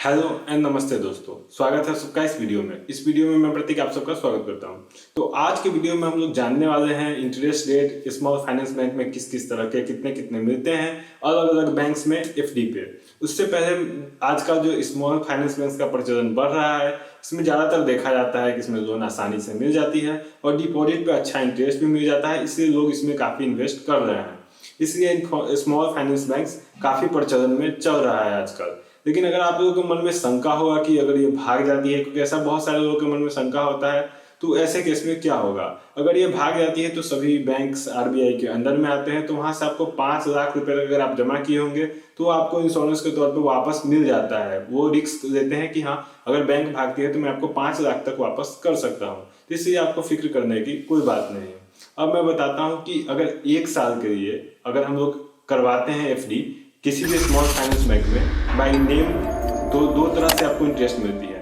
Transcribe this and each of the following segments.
Hello and नमस्ते दोस्तों, स्वागत है सबका इस वीडियो में। इस वीडियो में मैं प्रतीक आप सबका स्वागत करता हूं। तो आज के वीडियो में हम लोग जानने वाले हैं interest rate small Finance bank में किस किस तरह के कितने कितने मिलते हैं अलग अलग बैंक्स में एफडी पे। उससे पहले आज का जो स्मॉल फाइनेंस बैंक का प्रचलन बढ़ रहा है, इसमें ज़्यादातर देखा जाता है कि इसमें लोन आसानी से मिल जाती है और डिपॉजिट पे अच्छा इंटरेस्ट भी मिल जाता है, इसलिए लोग इसमें काफ़ी इन्वेस्ट कर रहे हैं। इसलिए स्मॉल फाइनेंस बैंक्स काफ़ी प्रचलन में चल रहा है आजकल। लेकिन अगर आप लोगों के मन में शंका होगा कि अगर ये भाग जाती है, क्योंकि ऐसा बहुत सारे लोगों के मन में शंका होता है, तो ऐसे केस में क्या होगा। अगर ये भाग जाती है तो सभी बैंक्स आरबीआई के अंदर में आते हैं, तो वहां से आपको 5 लाख रुपए अगर आप जमा किए होंगे तो आपको इंश्योरेंस के तौर पर वापस मिल जाता है। वो रिस्क लेते हैं कि हाँ, अगर बैंक भागती है तो मैं आपको 5 लाख तक वापस कर सकता हूँ, तो इसलिए आपको फिक्र करने की कोई बात नहीं है। अब मैं बताता हूँ कि अगर 1 साल के लिए अगर हम लोग करवाते हैं एफडी किसी भी स्मॉल फाइनेंस बैंक में बाय नेम, तो दो तरह से आपको इंटरेस्ट मिलती है।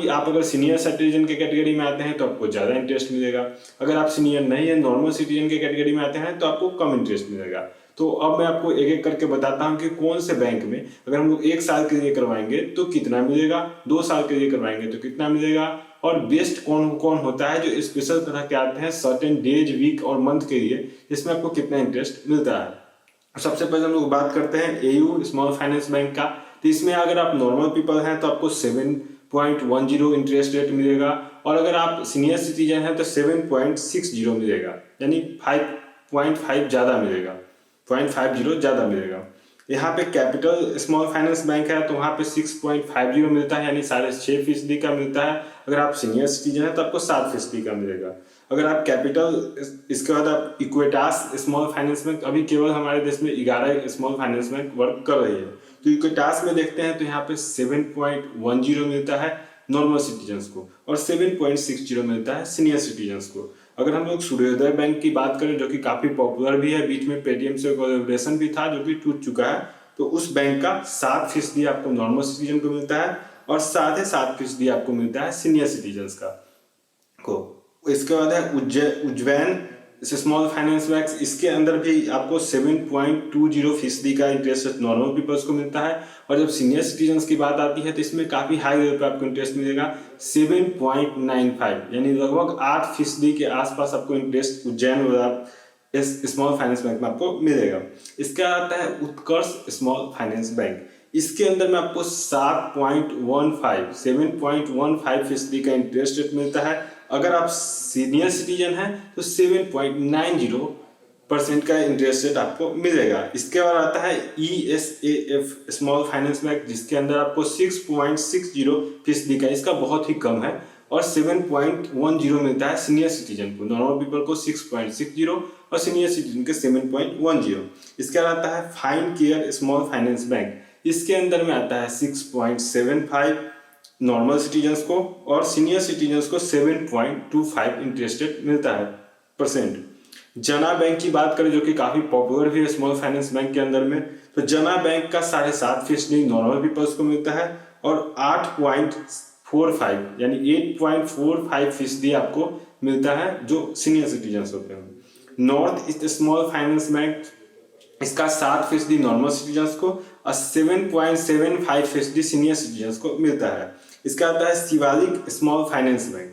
आप अगर सीनियर सिटीजन के कैटेगरी में आते हैं तो आपको ज़्यादा इंटरेस्ट मिलेगा। अगर आप सीनियर नहीं है, नॉर्मल सिटीजन के कैटेगरी में आते हैं तो आपको कम इंटरेस्ट मिलेगा। तो अब मैं आपको एक एक करके बताता हूँ कि कौन से बैंक में अगर हम लोग 1 साल के लिए करवाएंगे तो कितना मिलेगा, 2 साल के लिए करवाएंगे तो कितना मिलेगा, और बेस्ट कौन कौन होता है जो स्पेशल तरह के आते हैं सर्टेन डेज, वीक और मंथ के लिए, जिसमें आपको कितना इंटरेस्ट मिलता है। सबसे पहले हम लोग बात करते हैं एयू स्मॉल फाइनेंस बैंक का। तो इसमें अगर आप नॉर्मल पीपल हैं तो आपको 7.10 इंटरेस्ट रेट मिलेगा, और अगर आप सीनियर सिटीजन हैं तो 7.60 मिलेगा, यानी 5.5 ज़्यादा मिलेगा, 0.50 ज़्यादा मिलेगा। यहाँ पे कैपिटल स्मॉल फाइनेंस बैंक है तो वहाँ पे 6.50 मिलता है, यानी 6.5% का मिलता है। अगर आप सीनियर सिटीजन है तो आपको 7% का मिलेगा। अगर आप कैपिटल, इसके बाद आप इक्विटास स्मॉल फाइनेंस बैंक, अभी केवल हमारे देश में 11 स्मॉल फाइनेंस बैंक वर्क कर रही है, तो इक्विटास में देखते हैं तो यहाँ पे 7.10 मिलता है नॉर्मल सिटीजन्स को, और 7.60 मिलता है सीनियर सिटीजन्स को। अगर हम लोग सूर्योदय बैंक की बात करें, जो कि काफ़ी पॉपुलर भी है, बीच में पेटीएम से कोलैबोरेशन भी था जो कि टूट चुका है, तो उस बैंक का 7% आपको नॉर्मल सिटीजन को मिलता है, और 7.5% आपको मिलता है सीनियर सिटीजन्स का को। इसके बाद है उज्जैन स्मॉल फाइनेंस बैंक। इसके अंदर भी आपको 7.20% का इंटरेस्ट नॉर्मल पीपल्स को मिलता है, और जब सीनियर सिटीजन्स की बात आती है तो इसमें काफ़ी हाई लेवल पे आपको इंटरेस्ट मिलेगा, 7.95, यानी लगभग 8% के आसपास आपको इंटरेस्ट उज्जैन वाला इस स्मॉल फाइनेंस बैंक में आपको मिलेगा। इसके आता है उत्कर्ष स्मॉल फाइनेंस बैंक। इसके अंदर में आपको 7.15% का इंटरेस्ट रेट मिलता है। अगर आप सीनियर सिटीजन हैं तो 7.90% का इंटरेस्ट रेट आपको मिलेगा। इसके बाद आता है ESAF स्मॉल फाइनेंस बैंक, जिसके अंदर आपको 6.60% का, इसका बहुत ही कम है, और 7.10 मिलता है सीनियर सिटीजन को। नॉर्मल पीपल को 6.60 और सीनियर सिटीजन के 7.10। इसके बाद आता है fine care small Finance bank. इसके अंदर में आता है 6.75 नॉर्मल सिटीजन्स को, और सीनियर सिटीजन्स को 7.25 इंटरेस्ट रेट मिलता है परसेंट। जना बैंक की बात करें, जो कि काफ़ी पॉपुलर भी है स्मॉल फाइनेंस बैंक के अंदर में, तो जना बैंक का 7.5% नॉर्मल पीपल्स को मिलता है, और 8.45 यानी 8.45% आपको मिलता है जो सीनियर सिटीजन्स होते हैं। North East Small Finance bank, इसका 7% नॉर्मल सिटीजन्स को और 7.75% सीनियर सिटीजन्स को मिलता है। इसका आता है शिवालिक स्मॉल फाइनेंस बैंक।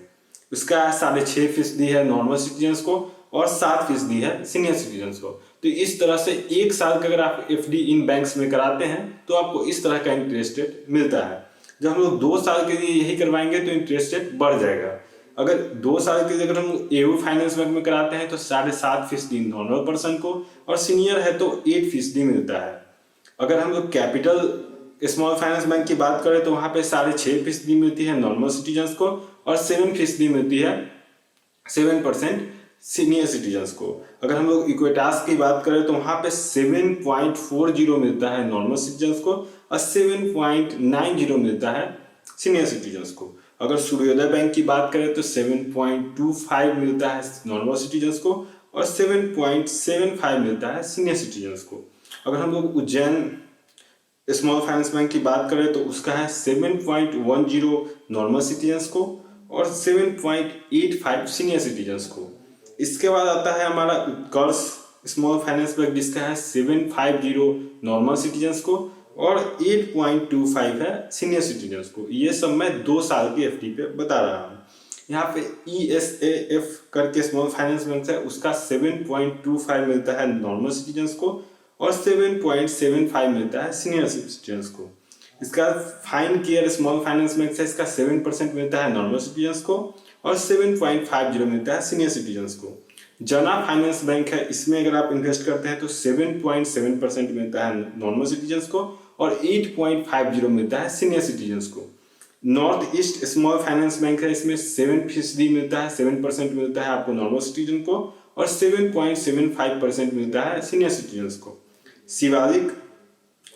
उसका 6.5% है नॉर्मल सिटीजन्स को, और 7% है सीनियर सिटीजन्स को। तो इस तरह से 1 साल का अगर आप एफडी इन बैंक्स में कराते हैं तो आपको इस तरह का इंटरेस्ट रेट मिलता है। जब हम लोग 2 साल के लिए यही करवाएंगे तो इंटरेस्ट रेट बढ़ जाएगा। अगर 2 साल के लिए अगर हम एयू फाइनेंस बैंक में कराते हैं तो 7.5% नॉर्मल पर्सन को, और सीनियर है तो 8% मिलता है। अगर हम लोग कैपिटल स्मॉल फाइनेंस बैंक की बात करें तो वहाँ पे 6.5% मिलती है नॉर्मल सिटीजन्स को, और 7% मिलती है 7% सीनियर सिटीजन्स को। अगर हम लोग इक्विटास की बात करें तो वहाँ पे 7.40 मिलता है नॉर्मल सिटीजन्स को, और 7.90 मिलता है सीनियर सिटीजन्स को। अगर सूर्योदय बैंक की बात करें तो 7.25 मिलता है नॉर्मल सिटीजन्स को, और 7.75 मिलता है सीनियर सिटीजन्स को। अगर हम लोग उज्जैन स्मॉल फाइनेंस बैंक की बात करें तो उसका है 7.10 नॉर्मल सिटीजन्स को, और 7.85 सीनियर सिटीजन्स को। इसके बाद आता है हमारा उत्कर्ष स्मॉल फाइनेंस बैंक, जिसका है 7.50 नॉर्मल सिटीजन्स को, और 8.25 है सीनियर सिटीजन्स को। ये सब मैं 2 साल की एफडी पे बता रहा हूँ। यहाँ पे ESAF करके स्मॉल फाइनेंस बैंक है, उसका 7.25 मिलता है नॉर्मल सिटीजन्स को और 7.75 मिलता है सीनियर सिटीजन्स को। इसका fine care small Finance Bank है, इसका 7% मिलता है नॉर्मल सिटीजन्स को और 7.50 मिलता है सीनियर सिटीजन्स को। जना फाइनेंस बैंक है, इसमें अगर आप इन्वेस्ट करते हैं तो 7.7% मिलता है नॉर्मल सिटीजन्स को और 8.50 मिलता है सीनियर सिटीजन्स को। North East Small Finance Bank है, इसमें 7% मिलता है, 7% मिलता है आपको नॉर्मल सिटीजन को और 7.75% मिलता है सीनियर सिटीजन्स को। शिवालिक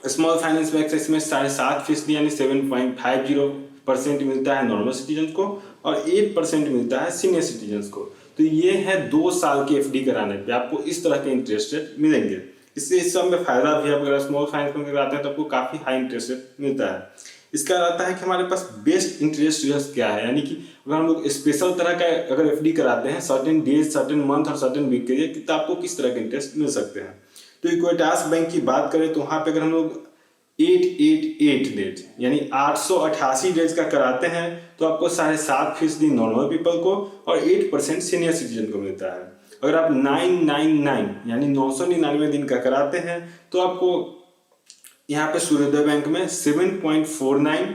स्मॉल फाइनेंस बैंक है, इसमें 7.5% यानी 7.50% मिलता है नॉर्मल सिटीजन को और 8% मिलता है सीनियर सिटीजन्स को। तो ये है 2 साल की एफडी कराने पे आपको इस तरह के इंटरेस्ट रेट मिलेंगे। इससे इस सब में फायदा भी है, अगर स्मॉल फाइनेंस बैंक कराते हैं तो आपको काफी हाई इंटरेस्ट रेट मिलता है। इसका रहता है कि हमारे पास बेस्ट इंटरेस्ट रेट क्या है, यानी कि अगर हम लोग स्पेशल तरह का अगर एफडी कराते हैं सर्टेन डेज, सर्टेन मंथ और सर्टेन वीक के लिए, तो आपको किस तरह के इंटरेस्ट मिल सकते हैं। तो इक्विटास बैंक की बात करें तो वहां पे अगर हम लोग 888 डेज यानी 888 डेज का कराते हैं तो आपको 7.5% नॉर्मल पीपल को और 8% सीनियर सिटीजन को मिलता है। अगर आप 999 यानी 999 दिन का कराते हैं तो आपको यहाँ पे सूर्योदय बैंक में 7.49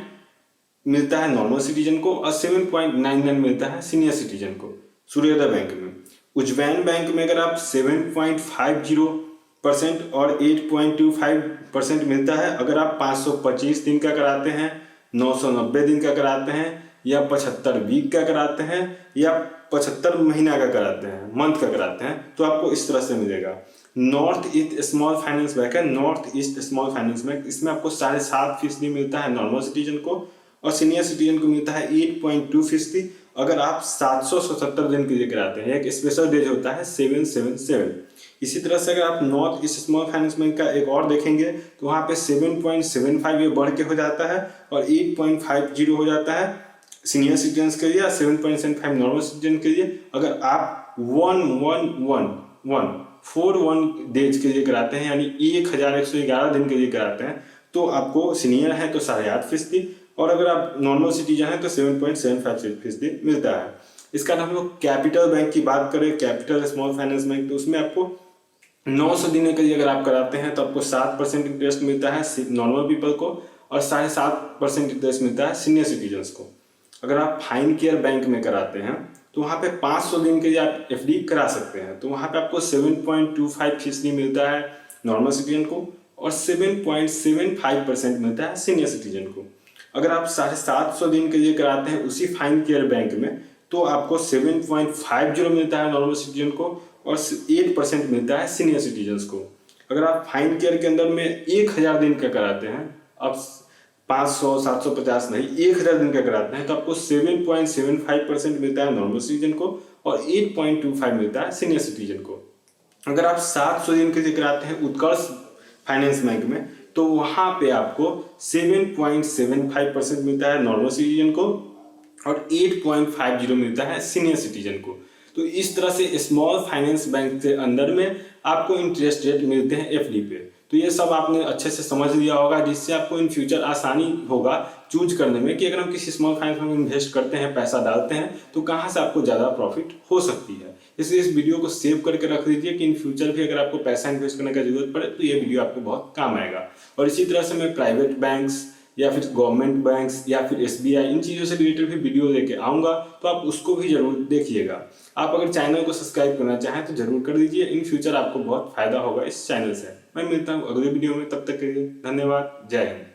मिलता है नॉर्मल सिटीजन को और 7.99 मिलता है सीनियर सिटीजन को सूर्योदय बैंक में। उज्जैन बैंक में अगर आप 7.50% और 8.25% मिलता है अगर आप 525 दिन का कराते हैं, 990 दिन का कराते हैं या 75 वीक का कराते हैं या 75 महीना का कराते हैं, मंथ का कराते हैं, तो आपको इस तरह से मिलेगा। North East Small Finance Bank है, North East Small Finance Bank, इसमें आपको 7.5% मिलता है नॉर्मल सिटीजन को और सीनियर सिटीजन को मिलता है 8.2% अगर आप 777 दिन के लिए कराते हैं। एक स्पेशल डेज होता है 777। इसी तरह से अगर आप north East Small Finance bank का एक और देखेंगे तो वहाँ पे 7.75 ये बढ़ के हो जाता है और 8.50 हो जाता है सीनियर सिटीजन्स के लिए या 7.75 नॉर्मल सिटीजन के लिए। अगर आप 41 डेज के लिए कराते हैं यानी 1111 दिन के लिए कराते हैं तो आपको सीनियर है तो 8.5% और अगर आप नॉर्मल सिटीजन है तो 7.75% मिलता है। इसका हम लोग कैपिटल बैंक की बात करें, कैपिटल स्मॉल फाइनेंस बैंक, तो उसमें आपको 900 दिन के लिए अगर आप कराते हैं तो आपको 7% इंटरेस्ट मिलता है नॉर्मल पीपल को और 7.5% इंटरेस्ट मिलता है सीनियर सिटीजन्स को। अगर आप फाइन केयर बैंक में कराते हैं तो वहाँ पे 500 दिन के लिए आप एफडी करा सकते हैं, तो वहाँ पे आपको 7.25% मिलता है नॉर्मल सिटीजन को और 7.75% मिलता है सीनियर सिटीजन को। अगर आप 750 दिन के लिए कराते हैं उसी फाइन केयर बैंक में तो आपको 7.50 मिलता है नॉर्मल सिटीजन को और 8% मिलता है सीनियर सिटीजन्स को। अगर आप फाइन केयर के अंदर में 1000 दिन का कराते हैं, अब 500 750 नहीं 1000 दिन का कराते हैं तो आपको 7.75% मिलता है नॉर्मल सिटीजन को और 8.25 मिलता है सीनियर सिटीजन को। अगर आप 700 दिन के लिए कराते हैं उत्कर्ष फाइनेंस बैंक में तो वहाँ पे आपको 7.75% मिलता है नॉर्मल सिटीजन को और 8.50 मिलता है सीनियर सिटीजन को। तो इस तरह से स्मॉल फाइनेंस बैंक के अंदर में आपको इंटरेस्ट रेट मिलते हैं एफडी पे। तो ये सब आपने अच्छे से समझ लिया होगा, जिससे आपको इन फ्यूचर आसानी होगा चूज करने में कि अगर हम किसी स्मॉल फाइनेंस में इन्वेस्ट करते हैं, पैसा डालते हैं, तो कहाँ से आपको ज़्यादा प्रॉफिट हो सकती है। इसलिए इस वीडियो को सेव करके रख दीजिए कि इन फ्यूचर भी अगर आपको पैसा इन्वेस्ट करने का जरूरत पड़े तो ये वीडियो आपको बहुत काम आएगा। और इसी तरह से मैं प्राइवेट बैंक्स या फिर गवर्नमेंट बैंक्स या फिर SBI इन चीज़ों से रिलेटेड भी वीडियो लेके आऊँगा, तो आप उसको भी जरूर देखिएगा। आप अगर चैनल को सब्सक्राइब करना चाहें तो जरूर कर दीजिए, इन फ्यूचर आपको बहुत फायदा होगा इस चैनल से। मैं मिलता हूँ अगले वीडियो में, तब तक के लिए धन्यवाद, जय हिंद।